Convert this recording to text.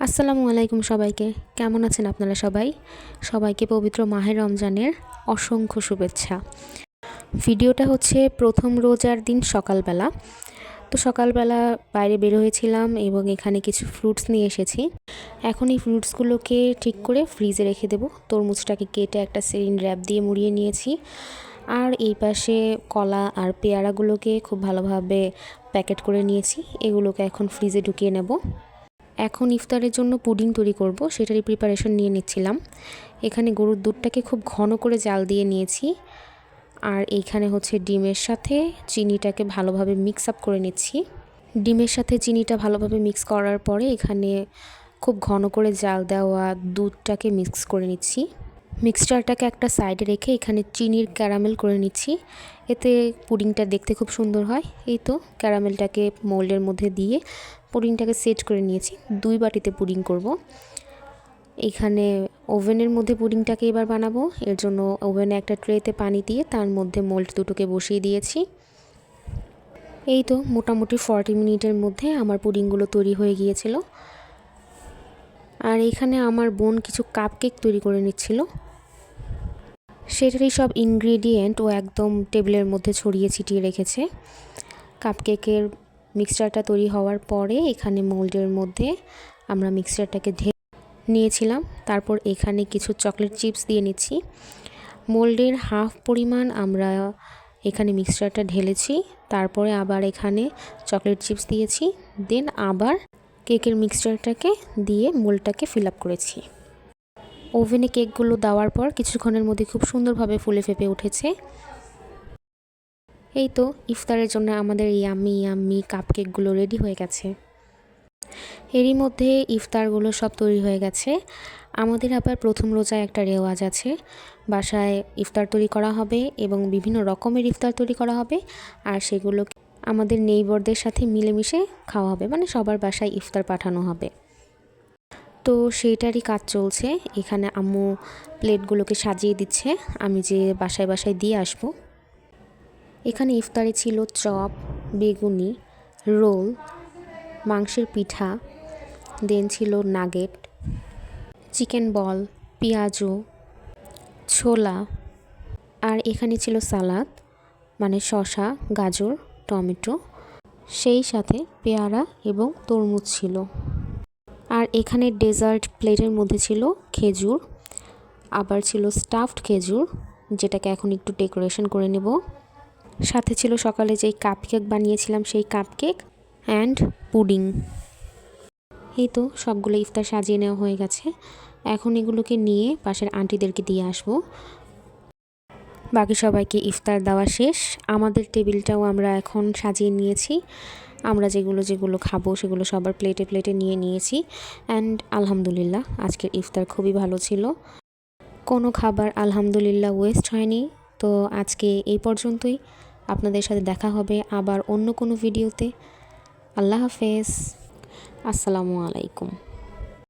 আসসালামু আলাইকুম সবাইকে। কেমন আছেন আপনারা সবাই? সবাইকে পবিত্র মাহে রমজানের অসংখ্য শুভেচ্ছা। ভিডিওটা হচ্ছে প্রথম রোজার দিন সকালবেলা। তো সকালবেলা বাইরে বের হয়েছিলাম এবং এখানে কিছু ফ্রুটস নিয়ে এসেছি। এখন এই ফ্রুটসগুলোকে ঠিক করে ফ্রিজে রেখে দেব। তরমুজটাকে কেটে একটা সেরিন র্যাপ দিয়ে মুড়িয়ে নিয়েছি। আর এই পাশে কলা আর পেয়ারাগুলোকে খুব ভালোভাবে প্যাকেট করে নিয়েছি। এগুলোকে এখন ফ্রিজে ঢুকিয়ে নেব। এখন ইফতারের জন্য পুডিং তৈরি করব, সেটারই প্রিপারেশন নিয়ে নিচ্ছিলাম। এখানে গরুর দুধটাকে খুব ঘন করে জাল দিয়ে নিয়েছি। আর এইখানে হচ্ছে ডিমের সাথে চিনিটাকে ভালোভাবে মিক্স আপ করে নিচ্ছি। ডিমের সাথে চিনিটা ভালোভাবে মিক্স করার পরে এখানে খুব ঘন করে জাল দেওয়া দুধটাকে মিক্স করে নিচ্ছি। মিক্সচারটাকে একটা সাইডে রেখে এখানে চিনির ক্যারামেল করে নিচ্ছি। এতে পুডিংটা দেখতে খুব সুন্দর হয়। এই তো ক্যারামেলটাকে মোল্ডের মধ্যে দিয়ে পুডিংটাকে সেট করে নিয়েছি। 2 বাটিতে পুডিং করব। এখানে ওভেনের মধ্যে পুডিংটাকে এবার বানাবো। এর জন্য ওভেনে একটা ট্রেতে পানি দিয়ে তার মধ্যে মোল্ড দুটোকে বসিয়ে দিয়েছি। এই তো মোটামুটি 40 মিনিটের মধ্যে আমার পুডিংগুলো তৈরি হয়ে গিয়েছিল। আর এখানে আমার বোন কিছু কাপকেক তৈরি করে নিচ্ছিল। সেটারই সব ইনগ্রেডিয়েন্ট ও একদম টেবিলের মধ্যে ছড়িয়ে ছিটিয়ে রেখেছে। কাপকেকের মিক্সচারটা তৈরি হওয়ার পরে এখানে মোল্ডের মধ্যে আমরা মিক্সচারটাকে ঢেলে নিয়েছিলাম। তারপর এখানে কিছু চকলেট চিপস দিয়ে নিচ্ছি। মোল্ডের হাফ পরিমাণ আমরা এখানে মিক্সচারটা ঢেলেছি। তারপরে আবার এখানে চকলেট চিপস দিয়েছি। দেন আবার কেকের মিক্সচারটাকে দিয়ে মোল্ডটাকে ফিল আপ করেছি। ওভেনে কেকগুলো দেওয়ার পর কিছুক্ষণের মধ্যে খুব সুন্দরভাবে ফুলে ফেপে উঠেছে। এই তো ইফতারের জন্য আমাদের ইয়াম্মি ইয়াম্মি কাপকেকগুলো রেডি হয়ে গেছে। এরই মধ্যে ইফতারগুলো সব তৈরি হয়ে গেছে। আমাদের আবার প্রথম রোজায় একটা রেওয়াজ আছে, বাসায় ইফতার তৈরি করা হবে এবং বিভিন্ন রকমের ইফতার তৈরি করা হবে। আর সেগুলো আমাদের নেইবরদের সাথে মিলেমিশে খাওয়া হবে, মানে সবার বাসায় ইফতার পাঠানো হবে। তো সেইটারই কাজ চলছে। এখানে আম্মু প্লেটগুলোকে সাজিয়ে দিচ্ছে, আমি যে বাসায় বাসায় দিয়ে আসব। এখানে ইফতারে ছিল চপ, বেগুনি, রোল, মাংসের পিঠা, দেন ছিল নাগেট, চিকেন বল, পেঁয়াজু, ছোলা, আর এখানে ছিল সালাদ, মানে শসা, গাজর, টমেটো, সেই সাথে পেয়ারা এবং তরমুজ ছিল। আর এখানে ডেজার্ট প্লেটের মধ্যে ছিল খেজুর, আবার ছিল স্টাফড খেজুর, যেটাকে এখন একটু ডেকোরেশন করে নেব। সাথে ছিল সকালে যেই কাপকেক বানিয়েছিলাম সেই কাপকেক অ্যান্ড পুডিং। এই তো সবগুলো ইফতার সাজিয়ে নেওয়া হয়ে গেছে। এখন এগুলোকে নিয়ে পাশের আন্টিদেরকে দিয়ে আসবো। বাকি সবাইকে ইফতার দেওয়া শেষ। আমাদের টেবিলটাও আমরা এখন সাজিয়ে নিয়েছি। আমরা যেগুলো যেগুলো খাবো সেগুলো সবার প্লেটে প্লেটে নিয়ে নিয়েছি। অ্যান্ড আলহামদুলিল্লাহ আজকের ইফতার খুবই ভালো ছিল। কোনো খাবার আলহামদুলিল্লাহ ওয়েস্ট হয়নি। তো আজকে এই পর্যন্তই। আপনাদের সাথে দেখা হবে আবার অন্য কোনো ভিডিওতে। আল্লাহ হাফেজ। আসসালামু আলাইকুম।